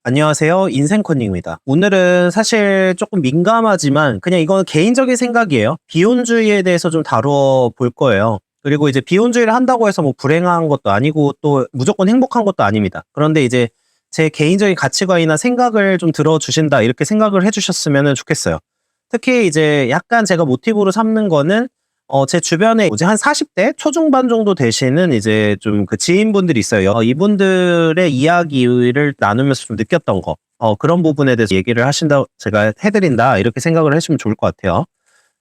안녕하세요. 인생코닝입니다. 오늘은 사실 조금 민감하지만 그냥 이건 개인적인 생각이에요. 비혼주의에 대해서 좀 다뤄볼 거예요. 그리고 이제 비혼주의를 한다고 해서 뭐 불행한 것도 아니고 또 무조건 행복한 것도 아닙니다. 그런데 이제 제 개인적인 가치관이나 생각을 좀 들어주신다 이렇게 생각을 해주셨으면 좋겠어요. 특히 이제 약간 제가 모티브로 삼는 거는 제 주변에 이제 한 40대 초중반 정도 되시는 이제 좀 그 지인분들이 있어요. 이분들의 이야기를 나누면서 좀 느꼈던 거, 그런 부분에 대해서 얘기를 하신다, 제가 해드린다, 이렇게 생각을 하시면 좋을 것 같아요.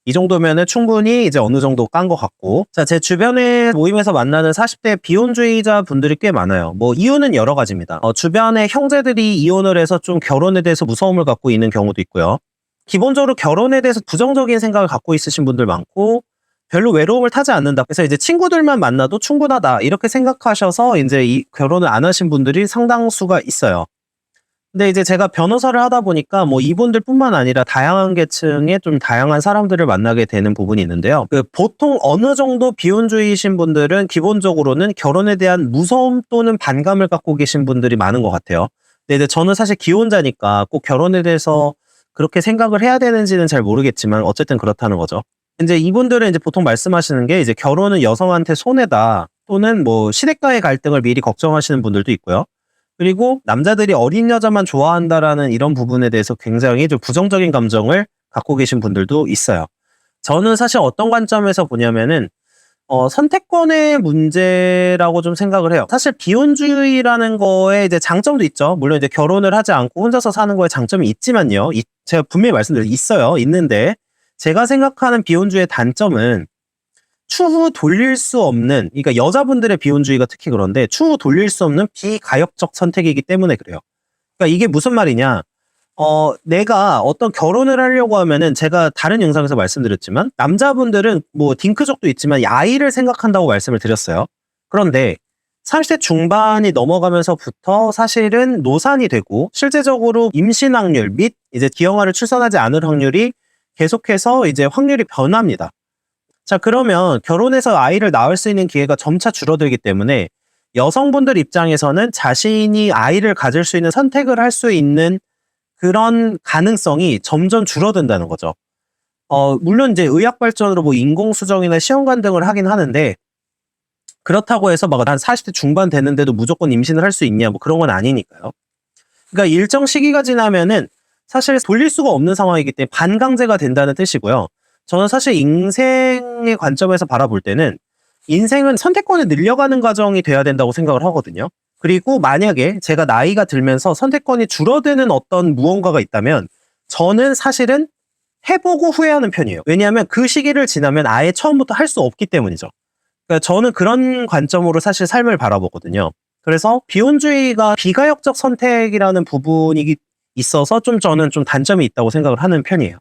이 정도면은 충분히 이제 어느 정도 깐 것 같고. 자, 제 주변에 모임에서 만나는 40대 비혼주의자 분들이 꽤 많아요. 뭐, 이유는 여러 가지입니다. 주변에 형제들이 이혼을 해서 좀 결혼에 대해서 무서움을 갖고 있는 경우도 있고요. 기본적으로 결혼에 대해서 부정적인 생각을 갖고 있으신 분들 많고, 별로 외로움을 타지 않는다. 그래서 이제 친구들만 만나도 충분하다. 이렇게 생각하셔서 이제 이 결혼을 안 하신 분들이 상당수가 있어요. 근데 이제 제가 변호사를 하다 보니까 뭐 이분들뿐만 아니라 다양한 계층의 좀 다양한 사람들을 만나게 되는 부분이 있는데요. 그 보통 어느 정도 비혼주의이신 분들은 기본적으로는 결혼에 대한 무서움 또는 반감을 갖고 계신 분들이 많은 것 같아요. 근데 이제 저는 사실 기혼자니까 꼭 결혼에 대해서 그렇게 생각을 해야 되는지는 잘 모르겠지만 어쨌든 그렇다는 거죠. 이제 이분들은 이제 보통 말씀하시는 게 이제 결혼은 여성한테 손해다, 또는 뭐 시댁과의 갈등을 미리 걱정하시는 분들도 있고요. 그리고 남자들이 어린 여자만 좋아한다라는 이런 부분에 대해서 굉장히 좀 부정적인 감정을 갖고 계신 분들도 있어요. 저는 사실 어떤 관점에서 보냐면은 선택권의 문제라고 좀 생각을 해요. 사실 비혼주의라는 거에 이제 장점도 있죠. 물론 이제 결혼을 하지 않고 혼자서 사는 거에 장점이 있지만요. 제가 분명히 말씀드려요. 있어요. 있는데 제가 생각하는 비혼주의의 단점은 추후 돌릴 수 없는, 그러니까 여자분들의 비혼주의가 특히 그런데 추후 돌릴 수 없는 비가역적 선택이기 때문에 그래요. 그러니까 이게 무슨 말이냐? 내가 어떤 결혼을 하려고 하면은 제가 다른 영상에서 말씀드렸지만 남자분들은 뭐 딩크족도 있지만 아이를 생각한다고 말씀을 드렸어요. 그런데 30대 중반이 넘어가면서부터 사실은 노산이 되고 실제적으로 임신 확률 및 이제 기형아를 출산하지 않을 확률이 계속해서 이제 확률이 변합니다. 자, 그러면 결혼해서 아이를 낳을 수 있는 기회가 점차 줄어들기 때문에 여성분들 입장에서는 자신이 아이를 가질 수 있는 선택을 할 수 있는 그런 가능성이 점점 줄어든다는 거죠. 물론 이제 의학 발전으로 뭐 인공수정이나 시험관 등을 하긴 하는데 그렇다고 해서 막 한 40대 중반 됐는데도 무조건 임신을 할 수 있냐, 뭐 그런 건 아니니까요. 그러니까 일정 시기가 지나면은 사실 돌릴 수가 없는 상황이기 때문에 반강제가 된다는 뜻이고요. 저는 사실 인생의 관점에서 바라볼 때는 인생은 선택권을 늘려가는 과정이 돼야 된다고 생각을 하거든요. 그리고 만약에 제가 나이가 들면서 선택권이 줄어드는 어떤 무언가가 있다면 저는 사실은 해보고 후회하는 편이에요. 왜냐하면 그 시기를 지나면 아예 처음부터 할 수 없기 때문이죠. 그러니까 저는 그런 관점으로 사실 삶을 바라보거든요. 그래서 비혼주의가 비가역적 선택이라는 부분이 있어서 좀 저는 좀 단점이 있다고 생각을 하는 편이에요.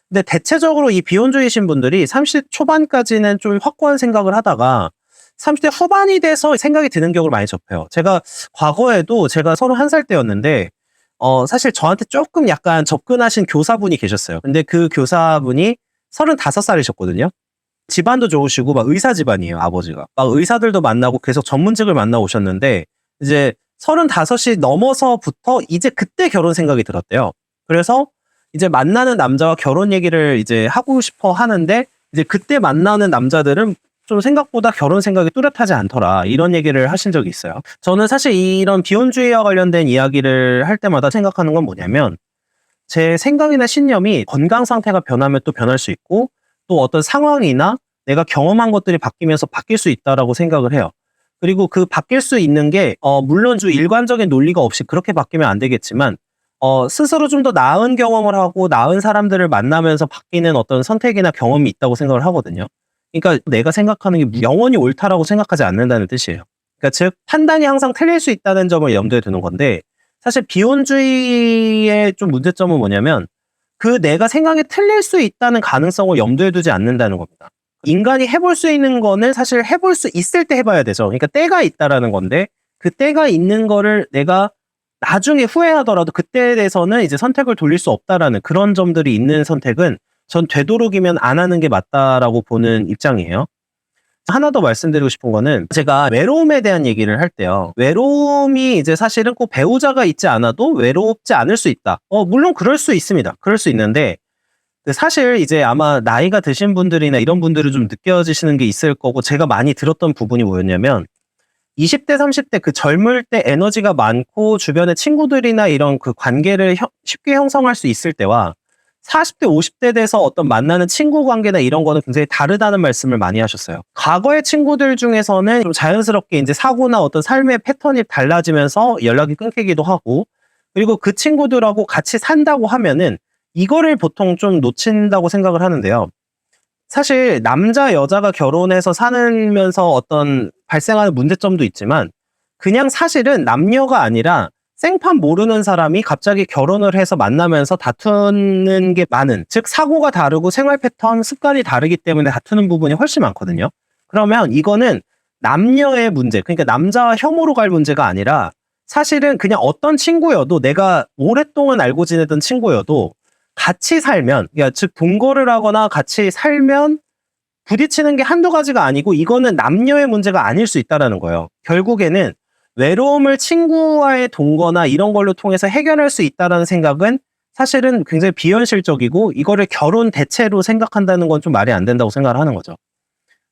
근데 대체적으로 이 비혼주의신 분들이 30대 초반까지는 좀 확고한 생각을 하다가 30대 후반이 돼서 생각이 드는 경우를 많이 접해요. 제가 과거에도 제가 31살 때였는데 사실 저한테 조금 약간 접근하신 교사분이 계셨어요. 근데 그 교사분이 35살이셨거든요. 집안도 좋으시고 막 의사 집안이에요, 아버지가. 막 의사들도 만나고 계속 전문직을 만나 오셨는데 이제 35이 넘어서부터 이제 그때 결혼 생각이 들었대요. 그래서 이제 만나는 남자와 결혼 얘기를 이제 하고 싶어 하는데 이제 그때 만나는 남자들은 좀 생각보다 결혼 생각이 뚜렷하지 않더라, 이런 얘기를 하신 적이 있어요. 저는 사실 이런 비혼주의와 관련된 이야기를 할 때마다 생각하는 건 뭐냐면 제 생각이나 신념이 건강 상태가 변하면 또 변할 수 있고 또 어떤 상황이나 내가 경험한 것들이 바뀌면서 바뀔 수 있다라고 생각을 해요. 그리고 그 바뀔 수 있는 게 물론 좀 일관적인 논리가 없이 그렇게 바뀌면 안 되겠지만 스스로 좀 더 나은 경험을 하고 나은 사람들을 만나면서 바뀌는 어떤 선택이나 경험이 있다고 생각을 하거든요. 그러니까 내가 생각하는 게 영원히 옳다라고 생각하지 않는다는 뜻이에요. 그러니까 즉 판단이 항상 틀릴 수 있다는 점을 염두에 두는 건데 사실 비혼주의의 좀 문제점은 뭐냐면 그 내가 생각이 틀릴 수 있다는 가능성을 염두에 두지 않는다는 겁니다. 인간이 해볼 수 있는 거는 사실 해볼 수 있을 때 해봐야 되죠. 그러니까 때가 있다라는 건데 그 때가 있는 거를 내가 나중에 후회하더라도 그때에 대해서는 이제 선택을 돌릴 수 없다라는 그런 점들이 있는 선택은 전 되도록이면 안 하는 게 맞다라고 보는 입장이에요. 하나 더 말씀드리고 싶은 거는 제가 외로움에 대한 얘기를 할 때요. 외로움이 이제 사실은 꼭 배우자가 있지 않아도 외롭지 않을 수 있다. 물론 그럴 수 있습니다. 그럴 수 있는데 사실 이제 아마 나이가 드신 분들이나 이런 분들은 좀 느껴지시는 게 있을 거고 제가 많이 들었던 부분이 뭐였냐면 20대, 30대 그 젊을 때 에너지가 많고 주변의 친구들이나 이런 그 관계를 쉽게 형성할 수 있을 때와 40대, 50대 돼서 어떤 만나는 친구 관계나 이런 거는 굉장히 다르다는 말씀을 많이 하셨어요. 과거의 친구들 중에서는 좀 자연스럽게 이제 사고나 어떤 삶의 패턴이 달라지면서 연락이 끊기기도 하고 그리고 그 친구들하고 같이 산다고 하면은 이거를 보통 좀 놓친다고 생각을 하는데요. 사실 남자 여자가 결혼해서 살면서 어떤 발생하는 문제점도 있지만 그냥 사실은 남녀가 아니라 생판 모르는 사람이 갑자기 결혼을 해서 만나면서 다투는 게 많은, 즉 사고가 다르고 생활 패턴, 습관이 다르기 때문에 다투는 부분이 훨씬 많거든요. 그러면 이거는 남녀의 문제, 그러니까 남자와 혐오로 갈 문제가 아니라 사실은 그냥 어떤 친구여도 내가 오랫동안 알고 지내던 친구여도 같이 살면, 그러니까 즉 동거를 하거나 같이 살면 부딪히는 게 한두 가지가 아니고 이거는 남녀의 문제가 아닐 수 있다는 거예요. 결국에는 외로움을 친구와의 동거나 이런 걸로 통해서 해결할 수 있다는 생각은 사실은 굉장히 비현실적이고 이거를 결혼 대체로 생각한다는 건 좀 말이 안 된다고 생각을 하는 거죠.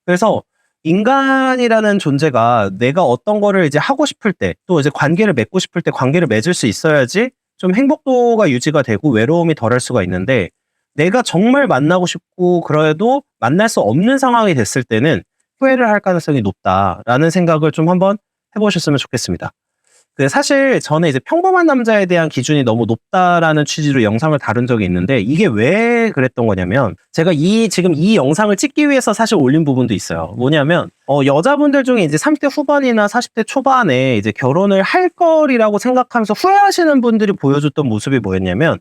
그래서 인간이라는 존재가 내가 어떤 거를 이제 하고 싶을 때 또 이제 관계를 맺고 싶을 때 관계를 맺을 수 있어야지 좀 행복도가 유지가 되고 외로움이 덜할 수가 있는데 내가 정말 만나고 싶고 그래도 만날 수 없는 상황이 됐을 때는 후회를 할 가능성이 높다라는 생각을 좀 한번 해보셨으면 좋겠습니다. 사실 저는 이제 평범한 남자에 대한 기준이 너무 높다라는 취지로 영상을 다룬 적이 있는데 이게 왜 그랬던 거냐면 제가 지금 이 영상을 찍기 위해서 사실 올린 부분도 있어요. 뭐냐면 여자분들 중에 이제 30대 후반이나 40대 초반에 이제 결혼을 할 거리라고 생각하면서 후회하시는 분들이 보여줬던 모습이 뭐였냐면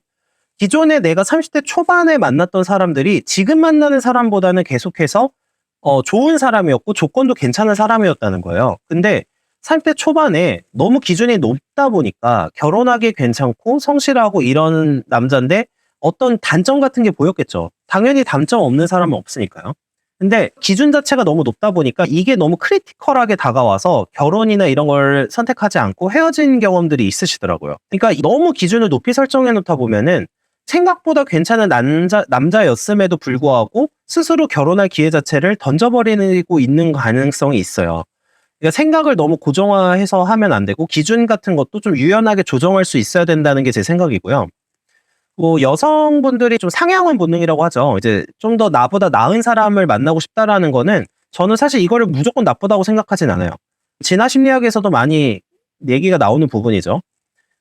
기존에 내가 30대 초반에 만났던 사람들이 지금 만나는 사람보다는 계속해서 좋은 사람이었고 조건도 괜찮은 사람이었다는 거예요. 근데 30대 초반에 너무 기준이 높다 보니까 결혼하기 괜찮고 성실하고 이런 남자인데 어떤 단점 같은 게 보였겠죠. 당연히 단점 없는 사람은 없으니까요. 근데 기준 자체가 너무 높다 보니까 이게 너무 크리티컬하게 다가와서 결혼이나 이런 걸 선택하지 않고 헤어진 경험들이 있으시더라고요. 그러니까 너무 기준을 높이 설정해 놓다 보면은 생각보다 괜찮은 남자였음에도 불구하고 스스로 결혼할 기회 자체를 던져버리고 있는 가능성이 있어요. 그러니까 생각을 너무 고정화해서 하면 안 되고 기준 같은 것도 좀 유연하게 조정할 수 있어야 된다는 게 제 생각이고요. 여성분들이 좀 상향원 본능이라고 하죠. 이제 좀 더 나보다 나은 사람을 만나고 싶다라는 거는 저는 사실 이거를 무조건 나쁘다고 생각하진 않아요. 진화 심리학에서도 많이 얘기가 나오는 부분이죠.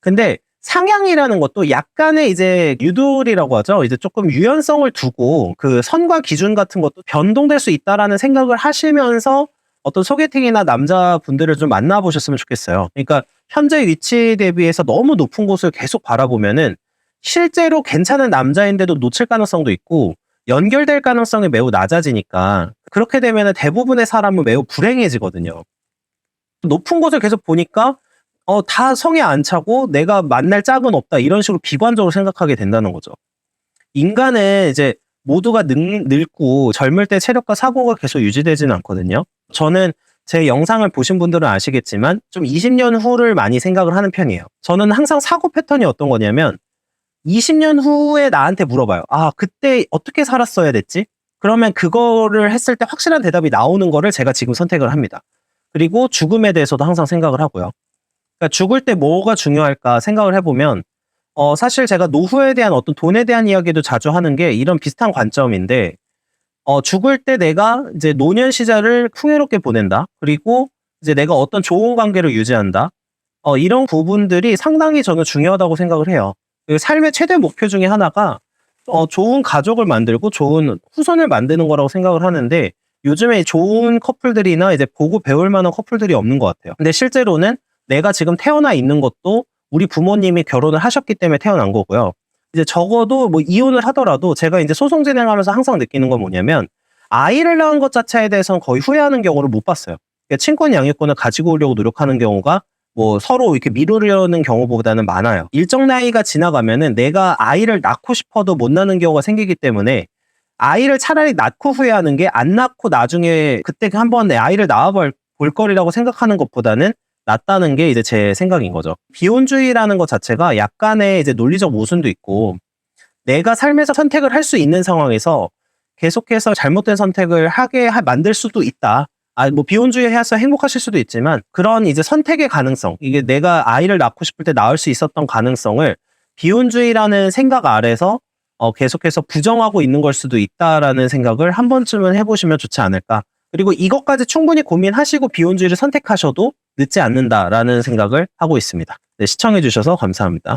근데 상향이라는 것도 약간의 이제 유도리라고 하죠. 이제 조금 유연성을 두고 그 선과 기준 같은 것도 변동될 수 있다라는 생각을 하시면서 어떤 소개팅이나 남자분들을 좀 만나보셨으면 좋겠어요. 그러니까 현재 위치 대비해서 너무 높은 곳을 계속 바라보면은 실제로 괜찮은 남자인데도 놓칠 가능성도 있고 연결될 가능성이 매우 낮아지니까 그렇게 되면은 대부분의 사람은 매우 불행해지거든요. 높은 곳을 계속 보니까 다 성에 안 차고 내가 만날 짝은 없다 이런 식으로 비관적으로 생각하게 된다는 거죠. 인간은 이제 모두가 늙고 젊을 때 체력과 사고가 계속 유지되지는 않거든요. 저는 제 영상을 보신 분들은 아시겠지만 좀 20년 후를 많이 생각을 하는 편이에요. 저는 항상 사고 패턴이 어떤 거냐면 20년 후에 나한테 물어봐요. 아, 그때 어떻게 살았어야 됐지? 그러면 그거를 했을 때 확실한 대답이 나오는 거를 제가 지금 선택을 합니다. 그리고 죽음에 대해서도 항상 생각을 하고요. 그러니까 죽을 때 뭐가 중요할까 생각을 해보면 사실 제가 노후에 대한 어떤 돈에 대한 이야기도 자주 하는 게 이런 비슷한 관점인데 죽을 때 내가 이제 노년 시절을 풍요롭게 보낸다. 그리고 이제 내가 어떤 좋은 관계를 유지한다. 이런 부분들이 상당히 저는 중요하다고 생각을 해요. 그리고 삶의 최대 목표 중에 하나가 좋은 가족을 만들고 좋은 후손을 만드는 거라고 생각을 하는데 요즘에 좋은 커플들이나 이제 보고 배울 만한 커플들이 없는 것 같아요. 근데 실제로는 내가 지금 태어나 있는 것도 우리 부모님이 결혼을 하셨기 때문에 태어난 거고요. 이제 적어도 뭐 이혼을 하더라도 제가 이제 소송 진행하면서 항상 느끼는 건 뭐냐면 아이를 낳은 것 자체에 대해서는 거의 후회하는 경우를 못 봤어요. 그러니까 친권 양육권을 가지고 오려고 노력하는 경우가 뭐 서로 이렇게 미루려는 경우보다는 많아요. 일정 나이가 지나가면은 내가 아이를 낳고 싶어도 못 낳는 경우가 생기기 때문에 아이를 차라리 낳고 후회하는 게 안 낳고 나중에 그때 한번 내 아이를 낳아볼 거리라고 생각하는 것보다는 낫다는 게 이제 제 생각인 거죠. 비혼주의라는 것 자체가 약간의 이제 논리적 모순도 있고, 내가 삶에서 선택을 할 수 있는 상황에서 계속해서 잘못된 선택을 하게 만들 수도 있다. 뭐 비혼주의 해서 행복하실 수도 있지만 그런 이제 선택의 가능성, 이게 내가 아이를 낳고 싶을 때 낳을 수 있었던 가능성을 비혼주의라는 생각 아래서 계속해서 부정하고 있는 걸 수도 있다라는 생각을 한 번쯤은 해보시면 좋지 않을까. 그리고 이것까지 충분히 고민하시고 비혼주의를 선택하셔도 늦지 않는다라는 생각을 하고 있습니다. 네, 시청해주셔서 감사합니다.